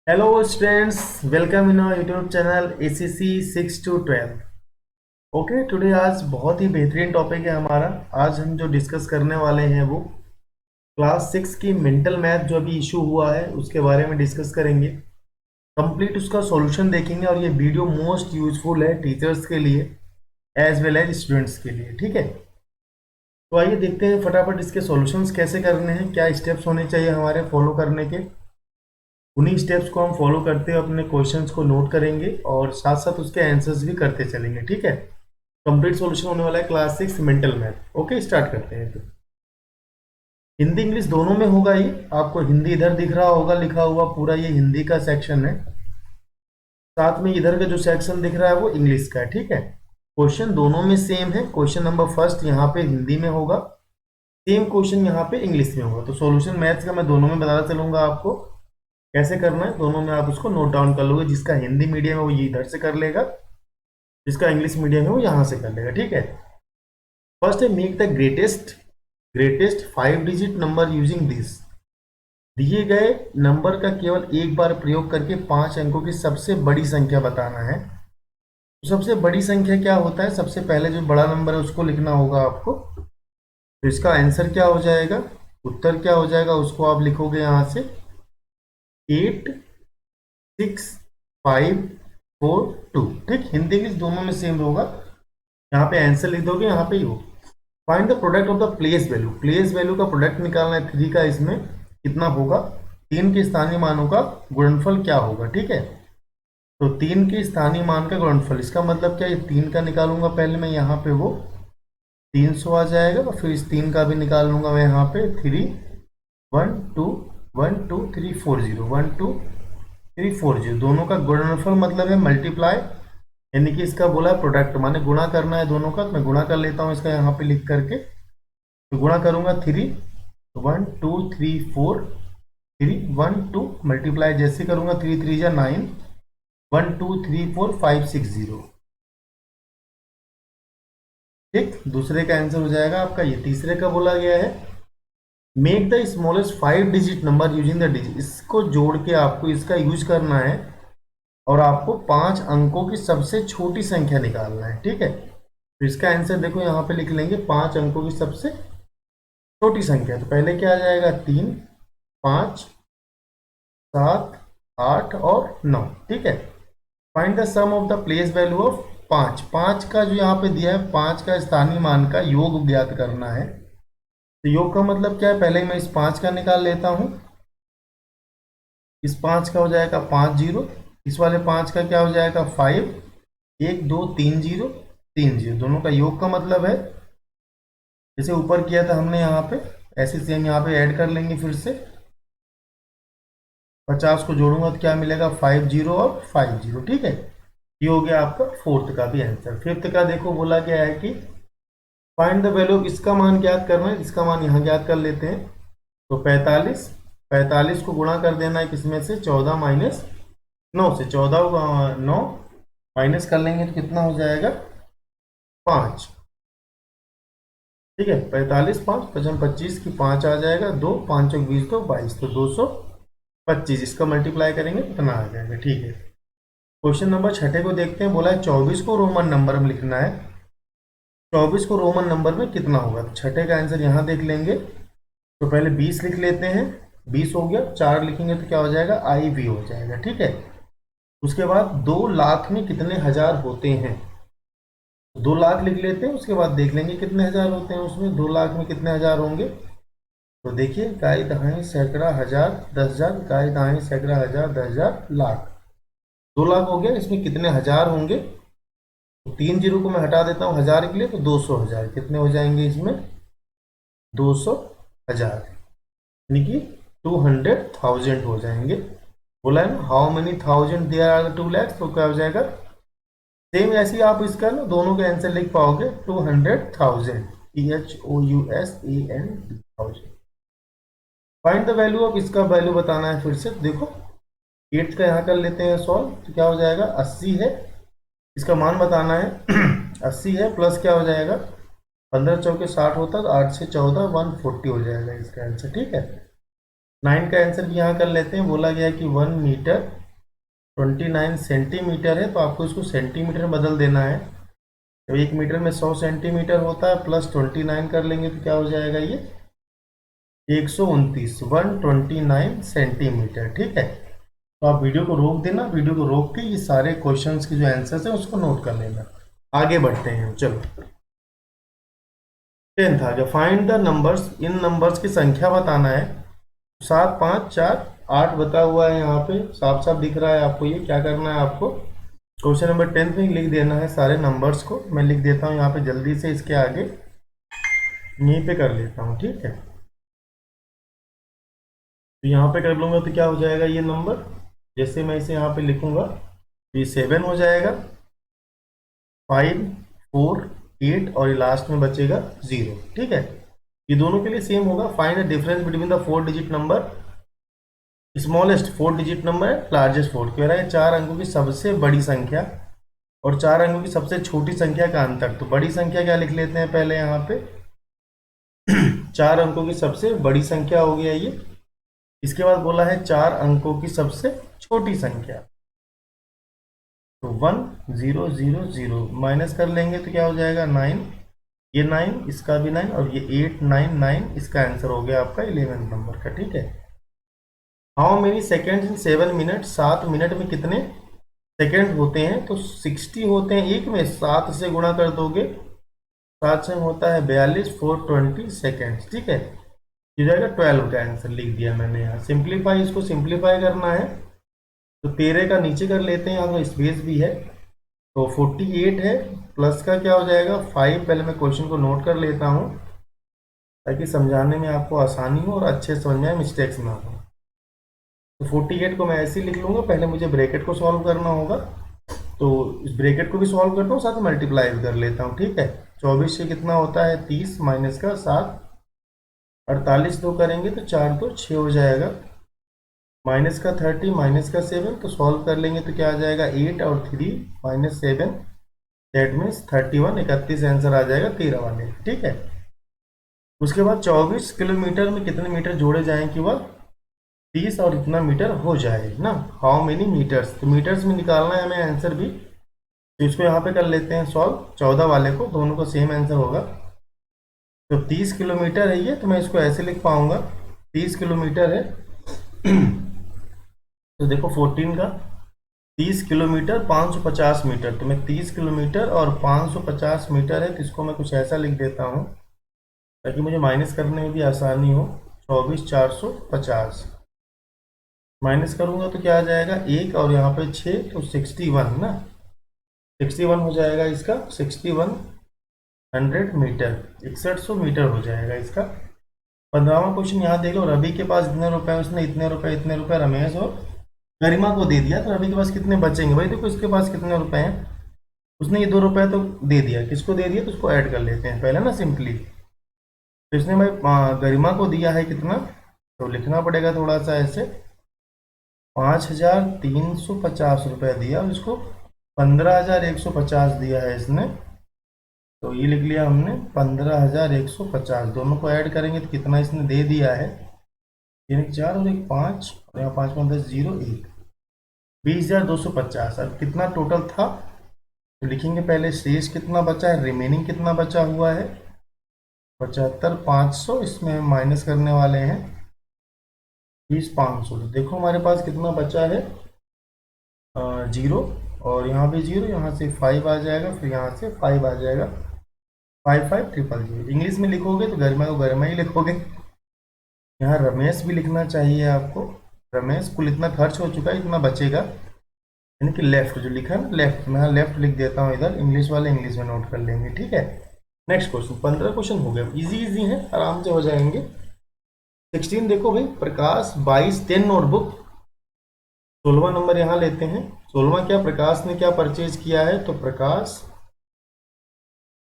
Hello students, welcome in our YouTube channel ACC 6 to 12। Okay today आज बहुत ही बेहतरीन topic है हमारा। आज हम जो डिस्कस करने वाले हैं वो क्लास 6 की मेंटल मैथ जो अभी इशू हुआ है उसके बारे में डिस्कस करेंगे। कंप्लीट उसका सॉल्यूशन देखेंगे और ये वीडियो मोस्ट यूजफुल है टीचर्स के लिए एज वेल एज स्टूडेंट्स के लिए। ठीक है, तो आइए देखते हैं फटाफट इसके सॉल्यूशंस कैसे करने हैं, क्या स्टेप्स होने चाहिए हमारे फॉलो करने के। उन्हीं स्टेप्स को हम फॉलो करते हुए अपने क्वेश्चंस को नोट करेंगे और साथ साथ उसके आंसर्स भी करते चलेंगे। ठीक है, कंप्लीट सॉल्यूशन होने वाला है class 6 mental math. Okay, start करते हैं। फिर हिंदी इंग्लिश दोनों में होगा ये। आपको हिंदी इधर दिख रहा होगा लिखा हुआ, पूरा ये हिंदी का सेक्शन है। साथ में इधर का जो सेक्शन दिख रहा है वो इंग्लिश का है। ठीक है, क्वेश्चन दोनों में सेम है। क्वेश्चन नंबर फर्स्ट यहाँ पे हिंदी में होगा, सेम क्वेश्चन यहाँ पे इंग्लिश में होगा। तो सॉल्यूशन मैथ्स का मैं दोनों में बताता चलूंगा आपको कैसे करना है। दोनों में आप उसको नोट डाउन कर लोगे। जिसका हिंदी मीडियम है वो ये इधर से कर लेगा, जिसका इंग्लिश मीडियम है वो यहाँ से कर लेगा। ठीक है, फर्स्ट है make the greatest 5 digit number using this. दिए गए नंबर का केवल एक बार प्रयोग करके 5 अंकों की सबसे बड़ी संख्या बताना है। तो सबसे बड़ी संख्या क्या होता है? सबसे पहले जो बड़ा नंबर है उसको लिखना होगा आपको। तो इसका आंसर क्या हो जाएगा, उत्तर क्या हो जाएगा, उसको आप लिखोगे यहाँ से 86542। ठीक, हिंदी इंग्लिश दोनों में सेम होगा। यहाँ पे आंसर लिख दोगे, यहाँ पे ही हो। Find the product of the place value. Place value का प्रोडक्ट निकालना है 3 का। इसमें कितना होगा? 3 के स्थानीय मानों का गुणनफल क्या होगा। ठीक है, तो 3 के स्थानीय मान का गुणनफल, इसका मतलब क्या, ये 3 का निकालूंगा पहले मैं यहाँ पे, वो 300 आ जाएगा। और फिर इस 3 का भी निकाल लूंगा मैं यहाँ पे 3 1 2 1 2 3 4 0 1 2 3 4 0। दोनों का गुणनफल मतलब है मल्टीप्लाई, यानी कि इसका बोला है प्रोडक्ट माने गुणा करना है दोनों का। तो मैं गुणा कर लेता हूँ इसका यहाँ पे लिख करके। तो गुणा करूंगा 3 1 2 3 4 3 1 2 मल्टीप्लाई जैसे करूंगा 3 3 जा 9 1 2 3 4 5 6 0। ठीक, दूसरे का आंसर हो जाएगा आपका ये। तीसरे का बोला गया है make the smallest 5 digit number using the digit. इसको जोड़ के आपको इसका यूज करना है और आपको 5 अंकों की सबसे छोटी संख्या निकालना है। ठीक है, तो इसका आंसर देखो यहाँ पे लिख लेंगे 5 अंकों की सबसे छोटी संख्या। तो पहले क्या आ जाएगा 3 5 7 8 और 9। ठीक है, find the sum of the place value of 5। 5 का जो यहाँ पे दिया है 5 का स्थानीय मान का योग ज्ञात करना है। तो योग का मतलब क्या है, पहले मैं इस 5 का निकाल लेता हूं। इस 5 का हो जाएगा 5 जीरो, इस वाले 5 का क्या हो जाएगा 5 1 2 3 0 3 0। दोनों का योग का मतलब है जैसे ऊपर किया था हमने यहाँ पे, ऐसे सेम यहाँ पे ऐड कर लेंगे। फिर से 50 को जोड़ूंगा तो क्या मिलेगा 5 0 और 5 0। ठीक है, ये हो गया आपका फोर्थ का भी आंसर। फिफ्थ का देखो बोला गया है कि फाइंड द वैल्यू, इसका मान ज्ञात करना है। इसका मान यहाँ ज्ञात कर लेते हैं। तो 45 को गुणा कर देना है किसमें से, 14 माइनस 9 से। 14 9 माइनस कर लेंगे तो कितना हो जाएगा 5। ठीक है, 45 5 55 25 की 5 आ जाएगा, 2 5 और 20 तो 22, तो 225। इसका मल्टीप्लाई करेंगे कितना आ जाएगा। ठीक है, क्वेश्चन नंबर छठे को देखते हैं। बोला है 24 को रोमन नंबर में लिखना है। 24 को रोमन नंबर में कितना होगा? तो छठे का आंसर यहाँ देख लेंगे। तो पहले 20 लिख लेते हैं। 20 हो गया, 4 लिखेंगे तो क्या हो जाएगा IV हो जाएगा। ठीक है, उसके बाद 2 लाख में कितने हजार होते हैं? 2 लाख लिख लेते हैं, उसके बाद देख लेंगे कितने हजार होते हैं उसमें। 2 लाख में कितने हजार होंगे? तो देखिए इकाई दहाई सैकड़ा हजार 10,000, इकाई दहाई सैकड़ा हजार 10,000 लाख। 2 लाख हो गया, इसमें कितने हजार होंगे? तो 3 जीरो को मैं हटा देता हूँ हजार के लिए, तो 200,000 कितने हो जाएंगे इसमें? 200,000, यानी कि 200,000 हो जाएंगे। बोला है ना how many thousand there are 2 lakhs, तो क्या हो जाएगा सेम ऐसे ही आप इसका ना दोनों का आंसर लिख पाओगे 200,000 THOUSAND। Find the value of, इसका वैल्यू बताना है। फिर से देखो 8 का यहाँ कर लेते हैं सॉल्व। तो क्या हो जाएगा 80 है, इसका मान बताना है 80 है प्लस क्या हो जाएगा 15 चौके 60 होता है, तो 8 से 14 140 हो जाएगा इसका आंसर। ठीक है, 9 का आंसर भी यहाँ कर लेते हैं। बोला गया कि 1 मीटर 29 सेंटीमीटर है, तो आपको इसको सेंटीमीटर में बदल देना है। तो 1 मीटर में 100 सेंटीमीटर होता है, प्लस 29 कर लेंगे तो क्या हो जाएगा, ये 129, 129 सेंटीमीटर। ठीक है, तो आप वीडियो को रोक देना, वीडियो को रोक के ये सारे क्वेश्चंस के जो आंसर्स हैं उसको नोट कर लेना। आगे बढ़ते हैं, चलो। 10th आ गया, find the numbers, in numbers की संख्या बताना है। 7 5 4 8 बता हुआ है यहाँ पे, साफ साफ दिख रहा है आपको। ये क्या करना है आपको, क्वेश्चन नंबर 10th में लिख देना है सारे नंबर्स को। मैं लिख देता हूँ यहाँ पे जल्दी से, इसके आगे यहीं पे कर लेता हूँ। ठीक है, तो यहाँ पे कर लूंगा तो क्या हो जाएगा ये नंबर, जैसे मैं इसे यहाँ पे लिखूंगा तो ये 7 हो जाएगा, 5 4 8 और ये लास्ट में बचेगा 0। ठीक है, ये दोनों के लिए सेम होगा। Find the difference between the 4 digit number, smallest 4 digit number, largest 4। कह रहा है 4 अंकों की सबसे बड़ी संख्या और 4 अंकों की सबसे छोटी संख्या का अंतर। तो बड़ी संख्या क्या लिख लेते हैं पहले यहाँ पे 4 अंकों की सबसे बड़ी संख्या हो गया ये। इसके बाद बोला है 4 अंकों की सबसे छोटी संख्या, तो 1 0 0 0 माइनस कर लेंगे तो क्या हो जाएगा 9, ये 9, इसका भी 9 और ये 8 9 9, इसका आंसर हो गया आपका 11 नंबर का। ठीक है, how many seconds in 7 minute, 7 minute में कितने सेकेंड होते हैं, तो 60 होते हैं एक में, 7 से गुणा कर दोगे, 7 से होता है 42, 420 सेकेंड्स। ठीक है, ये जाएगा 12 का आंसर, लिख दिया मैंने यहाँ। सिंप्लीफाई, इसको सिंप्लीफाई करना है तो 13 का नीचे कर लेते हैं, यहाँ तो स्पेस भी है, तो 48 है, प्लस का क्या हो जाएगा 5। पहले मैं क्वेश्चन को नोट कर लेता हूँ ताकि समझाने में आपको आसानी हो और अच्छे से समझ में मिस्टेक्स ना हो। तो 48 को मैं ऐसे ही लिख लूंगा, पहले मुझे ब्रैकेट को सॉल्व करना होगा, तो इस ब्रैकेट को भी सॉल्व करता हूँ, साथ मल्टीप्लाई भी कर लेता हूँ। ठीक है, 24 से कितना होता है 30, माइनस का 7, 48 दो करेंगे तो 4 तो 6 हो जाएगा, माइनस का 30, माइनस का 7, तो सॉल्व कर लेंगे तो क्या आ जाएगा 8 और 3 माइनस 7, दैट मीन्स 31, 31 आंसर आ जाएगा 13 वाले। ठीक है, उसके बाद 24 किलोमीटर में कितने मीटर जोड़े जाएं कि वह 30 और इतना मीटर हो जाए ना। हाउ मेनी मीटर्स, तो मीटर्स में निकालना है हमें आंसर भी, तो इसको यहाँ पे कर लेते हैं सॉल्व। 14 वाले को, दोनों को सेम आंसर होगा। तो 30 किलोमीटर है ये, तो मैं इसको ऐसे लिख पाऊंगा, 30 किलोमीटर है तो देखो 14 का 30 किलोमीटर 550 मीटर, तो मैं 30 किलोमीटर और 550 मीटर है, तो इसको मैं कुछ ऐसा लिख देता हूँ ताकि मुझे माइनस करने में भी आसानी हो। 24 450 माइनस करूंगा तो क्या आ जाएगा 1 और यहाँ पे 6, तो 61 ना, 61 हो जाएगा इसका, 6100 मीटर, 6100 मीटर हो जाएगा इसका। 15वां क्वेश्चन यहाँ देख लो, रवि के पास इतने रुपए, उसने इतने रुपए रमेश और गरिमा को दे दिया, तो रवि के पास कितने बचेंगे भाई। देखो इसके पास कितने रुपए हैं, उसने ये 2 रुपए तो दे दिया, किसको दे दिया, तो उसको ऐड कर लेते हैं पहले ना सिंपली। तो इसने भाई गरिमा को दिया है कितना, तो लिखना पड़ेगा थोड़ा सा ऐसे, 5350 रुपये दिया, और इसको 15150 दिया है इसने, तो ये लिख लिया हमने 15150। दोनों को ऐड करेंगे तो कितना इसने दे दिया है, 4 और 1 5, और यहाँ 5 5 10 0 1, 20,250। अब कितना टोटल था, तो लिखेंगे पहले शेष कितना बचा है, रिमेनिंग कितना बचा हुआ है 75,500, इसमें माइनस करने वाले हैं 20,500। तो देखो हमारे पास कितना बचा है 0, और यहाँ भी 0, यहाँ से 5 आ जाएगा, फिर यहाँ से 5 आ जाएगा, 55,000। इंग्लिश में लिखोगे तो गरिमा को गरिमा ही लिखोगे। यहाँ रमेश भी लिखना चाहिए आपको, रमेश कुल इतना खर्च हो चुका है, इतना बचेगा, यानी कि लेफ्ट जो लिखा है ना, लेफ्ट, मैं लेफ्ट लिख देता हूँ इधर, इंग्लिश वाले इंग्लिश में नोट कर लेंगे। ठीक है, नेक्स्ट क्वेश्चन, 15 क्वेश्चन हो गए, इजी इजी है, आराम से हो जाएंगे। 16 देखो भाई, प्रकाश 22 10 नोटबुक, 16वां नंबर यहाँ लेते हैं। 16वां क्या, प्रकाश ने क्या परचेज किया है, तो प्रकाश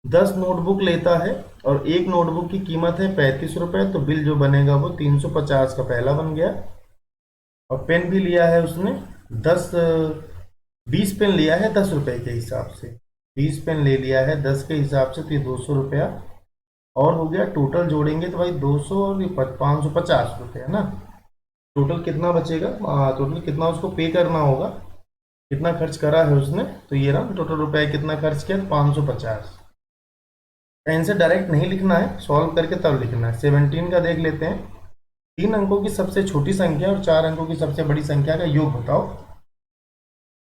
10 नोटबुक लेता है और एक नोटबुक की कीमत है 35 रुपए, तो बिल जो बनेगा वो 350 का पहला बन गया। और पेन भी लिया है उसने 10 20 पेन लिया है 10 रुपए के हिसाब से, 20 पेन ले लिया है 10 के हिसाब से, तो ये 200 रुपया और हो गया। टोटल जोड़ेंगे तो भाई 200 और 550 रुपये है ना, टोटल कितना बचेगा, टोटल कितना उसको पे करना होगा, कितना खर्च करा है उसने, तो ये रहा टोटल रुपए कितना खर्च किया, 550। आंसर डायरेक्ट नहीं लिखना है, सॉल्व करके तब लिखना है। 17 का देख लेते हैं। 3 अंकों की सबसे छोटी संख्या और 4 अंकों की सबसे बड़ी संख्या का योग बताओ।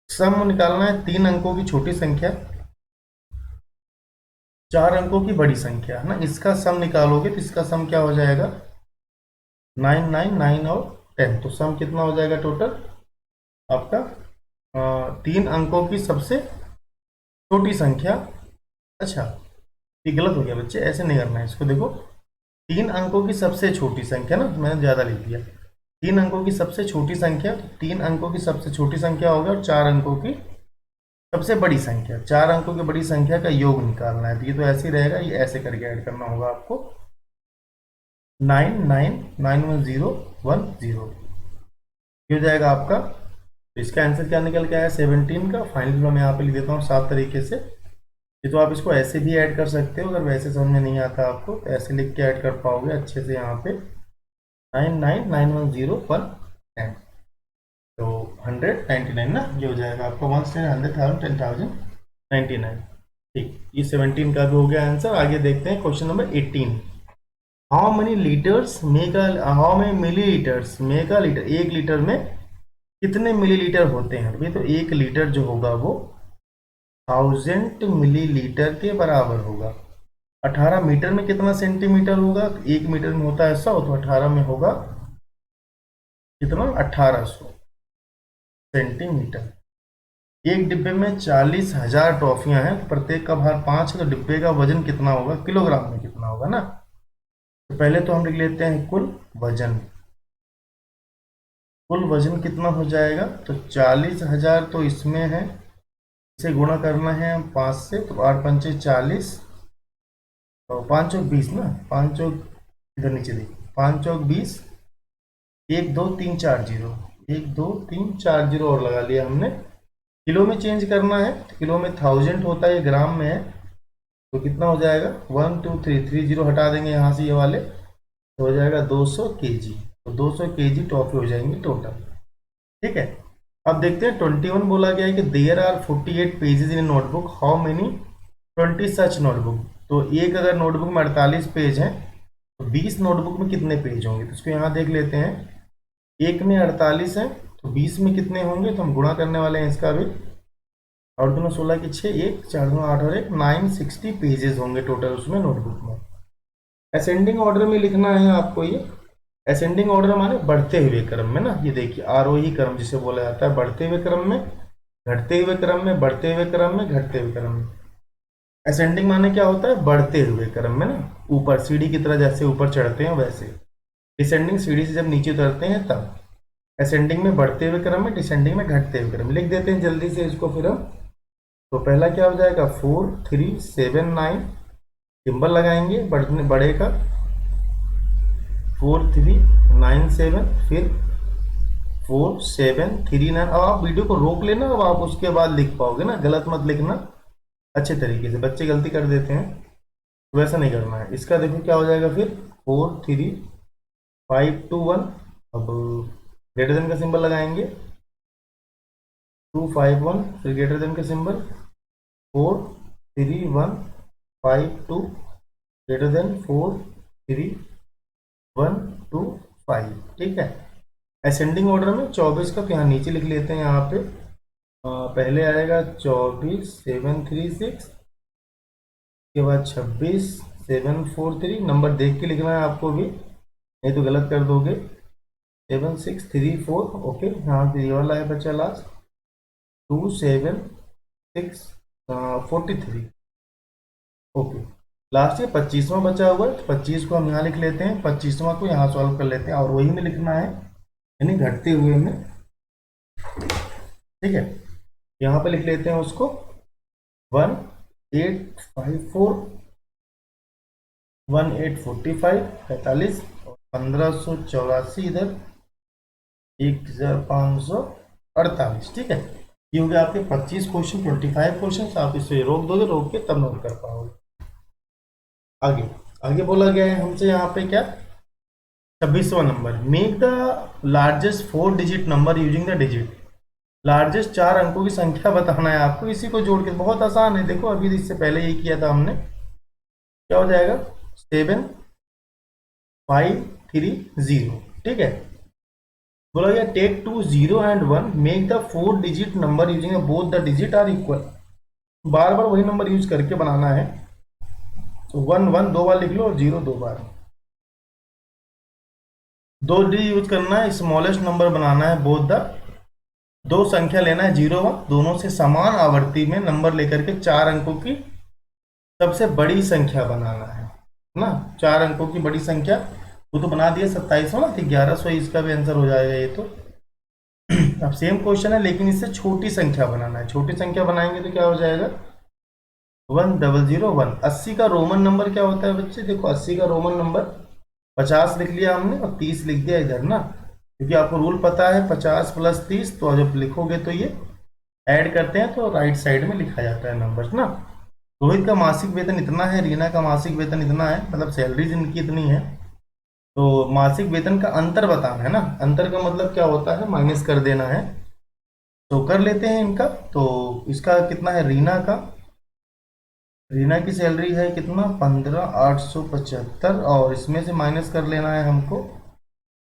सम निकालना है 3 अंकों की छोटी संख्या, 4 अंकों की बड़ी संख्या है ना, इसका सम निकालोगे तो इसका सम क्या हो जाएगा, 9 9 9 और 10। तो सम कितना हो जाएगा टोटल आपका, 3 अंकों की सबसे छोटी संख्या। अच्छा, ये गलत हो गया बच्चे, ऐसे नहीं करना है इसको, देखो 3 अंकों की सबसे छोटी संख्या ना, मैंने ज्यादा लिख दिया। 3 अंकों की सबसे छोटी संख्या, तो 3 अंकों की सबसे छोटी संख्या होगा, और 4 अंकों की सबसे बड़ी संख्या, 4 अंकों की बड़ी संख्या का योग निकालना है। तो ये तो ऐसे ही रहेगा, ये ऐसे करके ऐड करना होगा आपको, 9 9 9 1 0 1 0, ये हो जाएगा आपका। तो इसका आंसर क्या निकल के आया, 17 का। फाइनली मैं यहाँ पे लिख देता हूँ साफ तरीके से। ये तो आप इसको ऐसे भी ऐड कर सकते हो, अगर वैसे समझ में नहीं आता आपको तो ऐसे लिख के ऐड कर पाओगे अच्छे से। यहाँ पे 9 9 9 1 0 1 10, तो 199 ना, ये हो जाएगा आपका 100,000 10,000 99। ठीक, ये 17 का भी हो गया आंसर। आगे देखते हैं question number 18। How many litres make a how many millilitres make a litre, 1 litre में कितने मिलीलीटर होते हैं। भाई तो 1 लीटर जो होगा वो 1000 मिलीलीटर के बराबर होगा। 18 मीटर में कितना सेंटीमीटर होगा, तो 1 मीटर में होता है 100, तो 18 में होगा कितना, 1800 सेंटीमीटर। एक डिब्बे में 40,000 टॉफियां हैं, प्रत्येक का भार 5 है, तो डिब्बे का वजन कितना होगा, किलोग्राम में कितना होगा ना। तो पहले तो हम लिख लेते हैं कुल वजन। कुल वजन कितना हो जाएगा, तो 40,000 तो इसमें है, इसे गुणा करना है 5 से, तो 8 पंचे 40, और 5 चौक 20 ना, 5 चौक इधर नीचे देखिए, 5 चौक 20, 1 2 3 4 जीरो, 1 2 3 4 जीरो और लगा लिया हमने। किलो में चेंज करना है, तो किलो में 1000 होता है, ग्राम में है, तो कितना हो जाएगा, 1 2 3 3 जीरो हटा देंगे यहाँ से ये वाले, तो हो जाएगा 200 kg। तो 200 kg टॉफी हो जाएंगी टोटल। ठीक है, अब देखते हैं 21 बोला गया है कि there are 48 pages in notebook, how many 20 such notebook. तो एक अगर नोटबुक में 48 पेज हैं, तो 20 नोटबुक में कितने पेज होंगे, तो इसको यहाँ देख लेते हैं। एक में 48 है, तो 20 में कितने होंगे, तो हम गुणा करने वाले हैं इसका भी। और दोनों 16 की 6, 1 4 2 8 और 1 960 पेजेस होंगे टोटल उसमें नोटबुक में। असेंडिंग ऑर्डर में लिखना है आपको ये। असेंडिंग ऑर्डर माने बढ़ते हुए क्रम में ना, ये देखिए आरोही क्रम जिसे बोला जाता है, बढ़ते हुए क्रम में, घटते हुए क्रम में, बढ़ते हुए क्रम में, घटते हुए क्रम में। असेंडिंग माने क्या होता है, बढ़ते हुए क्रम में ना, ऊपर सीढ़ी की तरह जैसे ऊपर चढ़ते हैं वैसे। डिसेंडिंग सीढ़ी से जब नीचे उतरते हैं तब। असेंडिंग में बढ़ते हुए क्रम में, डिसेंडिंग में घटते हुए क्रम में। लिख देते हैं जल्दी से इसको फिर हम। तो पहला क्या हो जाएगा, 4 3 7 9, सिंबल लगाएंगे बड़े का, 4 3 9 7, फिर 4 7 3 9। अब आप वीडियो को रोक लेना, अब आप उसके बाद लिख पाओगे ना, गलत मत लिखना, अच्छे तरीके से। बच्चे गलती कर देते हैं, वैसा नहीं करना है। इसका देखो क्या हो जाएगा फिर, 4 3 5 2 1। अब ग्रेटर देन का सिंबल लगाएंगे, 2 5 1, फिर ग्रेटर देन का सिंबल, 4 3 1 5 2, ग्रेटर देन 4 3 1 2 5। ठीक है, असेंडिंग ऑर्डर में 24 का, तो यहाँ नीचे लिख लेते हैं यहाँ पे। पहले आएगा 24 7 3 6, के बाद 26 7 4 3। नंबर देख के लिखना है आपको भी, नहीं तो गलत कर दोगे। 7 6 3 4, ओके। यहाँ पे ये वाला है बच्चा लास्ट, 2 7 6 43, ओके। लास्ट ये 25वां बचा हुआ है, तो 25 को हम यहाँ लिख लेते हैं, 25वां को यहाँ सॉल्व कर लेते हैं, और वही में लिखना है, यानी घटते हुए में। ठीक है, यहाँ पे लिख लेते हैं उसको 1854, 1845 45, और 1584 इधर 1548। ठीक है, ये हो गया आपके 25 क्वेश्चन, 25 क्वेश्चन। आप इसे रोक दोगे, रोक के तब नोट कर पाओगे। आगे आगे बोला गया है हमसे यहाँ पे क्या, 26वां number, make the largest 4 digit number using the digit. Largest 4 अंकों की संख्या बताना है आपको, इसी को जोड़ के। बहुत आसान है, देखो अभी इससे पहले ये किया था हमने। क्या हो जाएगा? 7530। ठीक है। बोला गया take 2 0 and 1, make the 4 digit number using both the digit are equal. बार बार वही नंबर यूज करके बनाना है। तो 1 1 2 बार लिख लो और 0 2 बार। 2 डी यूज करना है, स्मॉलेस्ट नंबर बनाना है बोथ द। दो संख्या लेना है 0 1, दोनों से समान आवर्ती में नंबर लेकर के 4 अंकों की सबसे बड़ी संख्या बनाना है ना। 4 अंकों की बड़ी संख्या, वो तो बना दिया 2700 ना, तो 1100 इसका भी आंसर हो जाएगा ये तो। अब सेम क्वेश्चन है लेकिन इससे छोटी संख्या बनाना है। छोटी संख्या बनाएंगे तो क्या हो जाएगा? 1001। 80 का रोमन नंबर क्या होता है बच्चे? देखो 80 का रोमन नंबर, 50 लिख लिया हमने और 30 लिख दिया इधर ना, क्योंकि आपको रूल पता है 50 + 30। तो जब लिखोगे तो ये ऐड करते हैं तो राइट साइड में लिखा जाता है नंबर ना। रोहित का मासिक वेतन इतना है, रीना का मासिक वेतन इतना है, मतलब सैलरीज इनकी इतनी है। तो मासिक वेतन का अंतर बताना है ना। अंतर का मतलब क्या होता है? माइनस कर देना है। तो कर लेते हैं इनका। तो इसका कितना है? रीना की सैलरी है कितना? 15,875, और इसमें से माइनस कर लेना है हमको।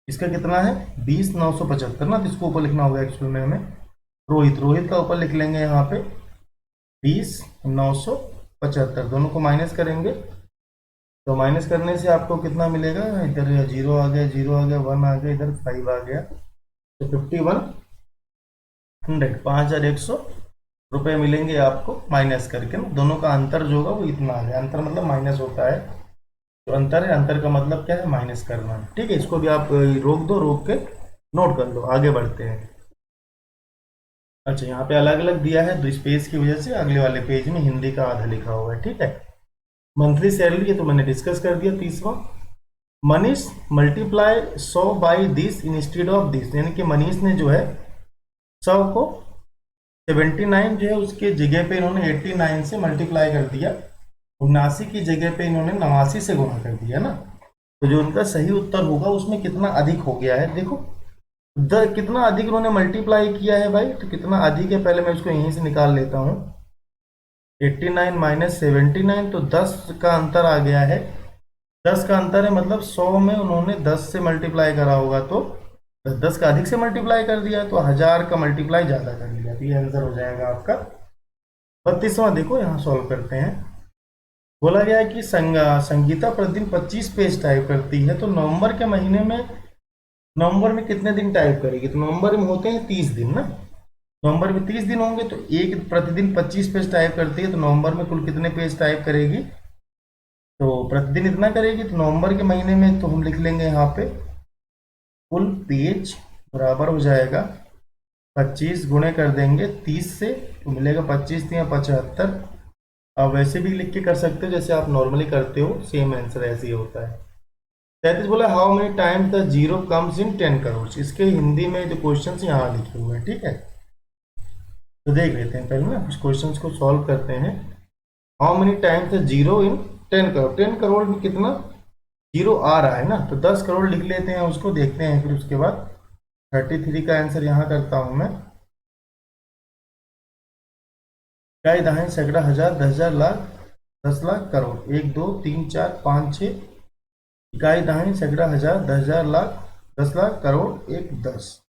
इसका कितना है? 20,975 ना, तो इसको ऊपर लिखना होगा एक्चुअल में हमें। रोहित का ऊपर लिख लेंगे यहाँ पे 20,975, दोनों को माइनस करेंगे। तो माइनस करने से आपको कितना मिलेगा? इधर 0 आ गया, 0 आ गया, 1 आ गया, इधर 5 आ गया, तो 5100, 5,100 रुपये मिलेंगे आपको माइनस करके ना। दोनों का अंतर जो होगा वो इतना आ गया। अंतर मतलब माइनस होता है, तो अंतर है, अंतर का मतलब क्या है? माइनस करना। ठीक है, इसको भी आप रोक दो, रोक के नोट कर लो। आगे बढ़ते हैं। अच्छा, यहाँ पे अलग अलग दिया है तो स्पेस की वजह से अगले वाले पेज में हिंदी का आधा लिखा हुआ है। ठीक है। मंथली सैलरी है तो मैंने डिस्कस कर दिया। तीसवा, Manish multiply 100 by this instead of this, यानी कि मनीष ने जो है 100 को 79 जो है उसके जगह पे इन्होंने 89 से मल्टीप्लाई कर दिया। 79 की जगह पे इन्होंने 89 से गुणा कर दिया ना। तो जो उनका सही उत्तर होगा उसमें कितना अधिक हो गया है, देखो कितना अधिक उन्होंने मल्टीप्लाई किया है भाई। तो कितना अधिक है पहले मैं इसको यहीं से निकाल लेता हूँ। 89 माइनस 79, तो 10 का अंतर आ गया है। 10 का अंतर है मतलब 100 में उन्होंने 10 से मल्टीप्लाई करा होगा, तो 10 का अधिक से मल्टीप्लाई कर दिया, तो 1000 का मल्टीप्लाई ज्यादा कर लिया, तो ये आंसर हो जाएगा आपका 32वां। देखो यहाँ सॉल्व करते हैं। बोला गया है कि संगीता प्रतिदिन 25 पेज टाइप करती है, तो नवंबर के महीने में नवंबर में कितने दिन टाइप करेगी? तो नवंबर में होते हैं 30 दिन ना। नवंबर में 30 दिन होंगे, तो एक प्रतिदिन 25 पेज टाइप करती है, तो नवंबर में कुल कितने पेज टाइप करेगी? तो प्रतिदिन इतना करेगी, तो नवंबर के महीने में तो हम लिख लेंगे यहाँ पे कुल पेज बराबर हो जाएगा 25 गुणे कर देंगे 30 से, तो मिलेगा 25 या 75। आप वैसे भी लिख के कर सकते हो जैसे आप नॉर्मली करते हो, सेम आंसर ऐसे ही होता है। 33 बोला how many times the zero comes in 10 crore. इसके हिंदी में जो क्वेश्चन यहाँ लिखे हुए हैं। ठीक है, तो देख लेते हैं पहले ना, कुछ क्वेश्चंस को सॉल्व करते हैं। How many times the zero in 10 crore. 10 crore में कितना जीरो आ रहा है ना, तो 10 करोड़ लिख लेते हैं उसको, देखते हैं फिर उसके बाद। 33 का आंसर यहाँ करता हूँ मैं। इकाई दहाई सैकड़ा हजार 10,000 लाख 10 लाख करोड़, 1 2 3 4 5 6। इकाई दहाई सैकड़ा हजार 10,000 लाख 10 लाख करोड़ 1 10।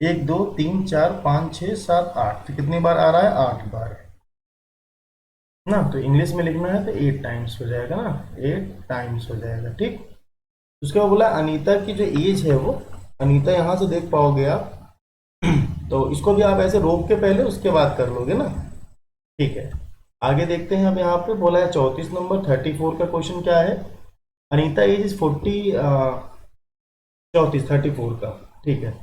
1 2 3 4 5 6 7 8, तो कितनी बार आ रहा है? 8 बार ना। तो इंग्लिश में लिखना है तो 8 टाइम्स हो जाएगा ना, 8 टाइम्स हो जाएगा। ठीक। उसके बाद बोला अनीता की जो एज है वो, अनीता यहाँ से देख पाओगे आप। तो इसको भी आप ऐसे रोक के पहले उसके बाद कर लोगे ना। ठीक है, आगे देखते हैं। अब यहाँ पे बोला है 34 नंबर, 34 का क्वेश्चन क्या है? अनीता एज इज 40, 34 का। ठीक है,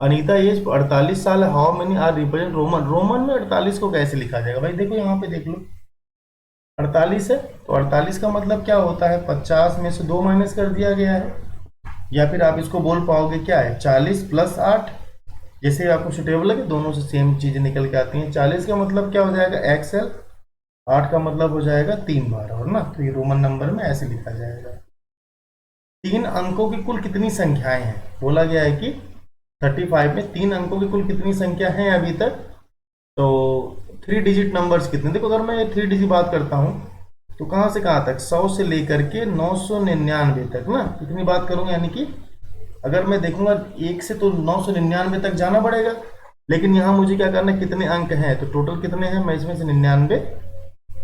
अनीता एज 48 साल है। How many are represent Roman. Roman में 48 को कैसे लिखा जाएगा भाई? देखो यहाँ पे देख लो, 48 है, तो 48 का मतलब क्या होता है? 50 में से 2 माइनस कर दिया गया है। या फिर आप इसको बोल पाओगे क्या है? 40 + 8, जैसे आपको सुटेबल लगे, दोनों से सेम चीजें निकल के आती हैं। 40 का मतलब क्या हो जाएगा? एक्सएल। 8 का मतलब हो जाएगा 3 बार, और ना, तो ये रोमन नंबर में ऐसे लिखा जाएगा। 3 अंकों की कुल कितनी संख्याएं हैं। बोला गया है कि 35 में 3 अंकों की कुल कितनी संख्या है अभी तक। तो 3 डिजिट नंबर्स कितने, देखो अगर मैं 3 डिजिट बात करता हूँ तो कहाँ से कहाँ तक, 100 से लेकर के 999 तक ना, कितनी बात करूंगा, यानी कि अगर मैं देखूंगा 1 से तो 999 तक जाना पड़ेगा, लेकिन यहाँ मुझे क्या करना है, कितने अंक हैं, तो टोटल कितने हैं, मैं इसमें से 99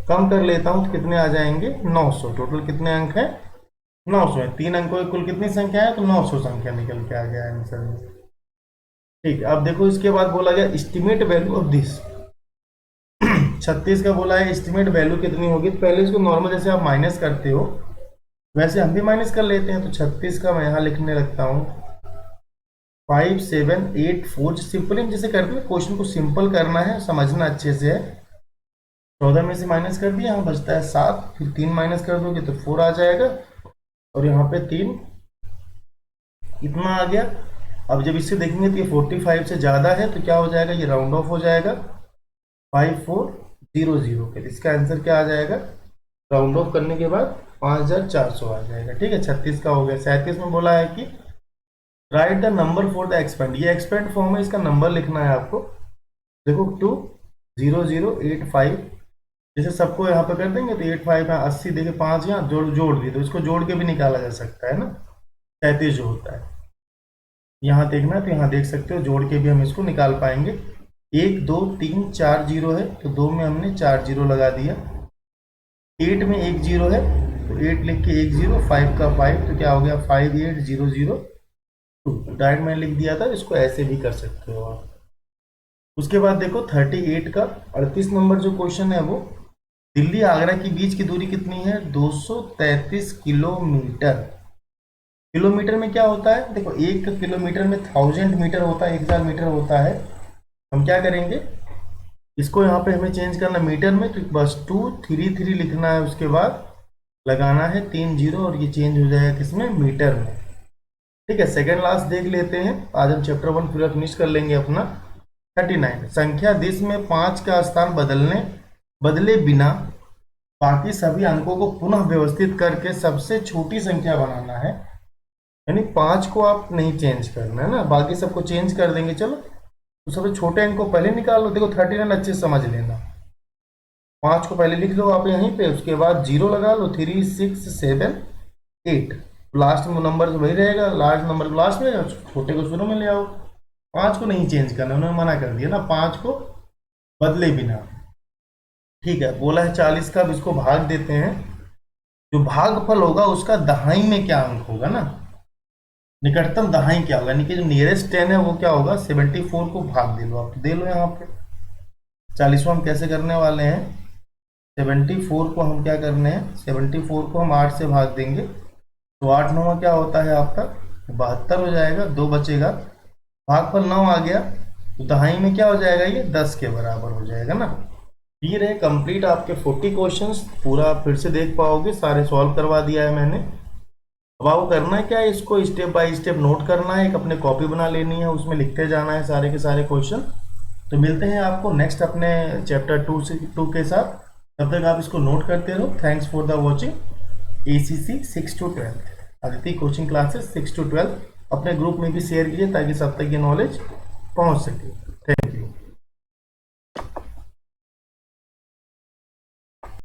कम कर लेता हूँ तो कितने आ जाएंगे, 900। टोटल कितने अंक हैं, 900 है। 3 अंकों की कुल कितनी संख्या है, तो 900 संख्या निकल के आ गया आंसर में। ठीक है, अब देखो इसके बाद बोला गया एस्टिमेट वैल्यू ऑफ दिस। 36 का बोला है एस्टिमेट वैल्यू कितनी होगी, तो पहले इसको नॉर्मल जैसे आप माइनस करते हो वैसे हम भी माइनस कर लेते हैं। तो 36 का मैं यहाँ लिखने लगता हूँ 5784। सिंपल जैसे करते हैं, क्वेश्चन को सिंपल करना है, समझना अच्छे से है। 14 में से माइनस कर दिया, यहाँ बचता है 7, फिर 3 माइनस कर दोगे तो 4 आ जाएगा, और यहाँ पे 3 इतना आ गया। अब जब इससे देखेंगे तो ये 45 से ज़्यादा है तो क्या हो जाएगा, ये राउंड ऑफ हो जाएगा 5400 के। इसका आंसर क्या आ जाएगा, राउंड ऑफ करने के बाद 5400 आ जाएगा। ठीक है, 36 का हो गया। 37 में बोला है कि right the number for the expand. ये एक्सपेंड फॉर्म है, इसका नंबर लिखना है आपको। देखो 20085, जैसे सबको यहाँ पे कर देंगे तो 85 यहाँ 80, देखिए 5 यहाँ जोड़ जोड़ दिए, तो इसको जोड़ के भी निकाला जा सकता है ना, 37 जो होता है। यहाँ देखना है तो यहाँ देख सकते हो, जोड़ के भी हम इसको निकाल पाएंगे। 1 2 3 4 जीरो है तो 2 में हमने 4 जीरो लगा दिया। 8 में 1 जीरो है तो 8 लिख के 1 जीरो, 5 का 5 तो क्या हो गया 58002। डायरेक्ट मैंने लिख दिया था, इसको ऐसे भी कर सकते हो आप। उसके बाद देखो 38 का 38 नंबर जो क्वेश्चन है वो, दिल्ली आगरा के बीच की दूरी कितनी है, 233 किलोमीटर। किलोमीटर में क्या होता है, देखो 1 किलोमीटर में 1000 मीटर होता है, 1000 मीटर होता है। हम क्या करेंगे, इसको यहाँ पे हमें चेंज करना मीटर में, तो बस 233 लिखना है, उसके बाद लगाना है 3 जीरो और ये चेंज हो जाएगा किसमें, मीटर में। ठीक है, सेकेंड लास्ट देख लेते हैं, आज हम चैप्टर 1 पूरा फिनिश कर लेंगे अपना। 39 संख्या दिस में 5 का स्थान बदले बिना बाकी सभी अंकों को पुनः व्यवस्थित करके सबसे छोटी संख्या बनाना है। यानी 5 को आप नहीं चेंज करना है ना, बाकी सबको चेंज कर देंगे। चलो तो सबसे छोटे अंक को पहले निकाल लो। देखो 39 अच्छे से समझ लेना, 5 को पहले लिख लो आप यहीं पे, उसके बाद जीरो लगा लो, 3 6 7 8, लास्ट में नंबर वही रहेगा, लास्ट नंबर लास्ट में, छोटे को शुरू में ले आओ। 5 को नहीं चेंज करना, उन्होंने मना कर दिया ना, 5 को बदले बिना। ठीक है, बोला है 40 का, अब इसको भाग देते हैं। जो भागफल होगा उसका दहाई में क्या अंक होगा ना, निकटतम दहाई क्या होगा, यानी कि जो नियरेस्ट 10 है वो क्या होगा, 74 को भाग दे लो आप, तो दे लो यहाँ पे। 40वां हम कैसे करने वाले हैं, 74 को हम क्या करने हैं, 74 को हम 8 से भाग देंगे तो 8 9 क्या होता है आपका 72 हो जाएगा, 2 बचेगा, भागफल 9 आ गया, तो दहाई में क्या हो जाएगा, ये 10 के बराबर हो जाएगा ना। ये रहे कंप्लीट आपके 40 क्वेश्चंस, पूरा फिर से देख पाओगे, सारे सॉल्व करवा दिया है मैंने। अब आपको करना है क्या है, इसको स्टेप बाय स्टेप नोट करना है, एक अपने कॉपी बना लेनी है, उसमें लिखते जाना है सारे के सारे क्वेश्चन। तो मिलते हैं आपको नेक्स्ट अपने चैप्टर 2 के साथ, तब तक आप इसको नोट करते रहो। Thanks for the watching. ACC 6 to 12 Aditya coaching classes 6 to 12 अपने ग्रुप में भी शेयर कीजिए ताकि सब तक ये नॉलेज पहुंच सके।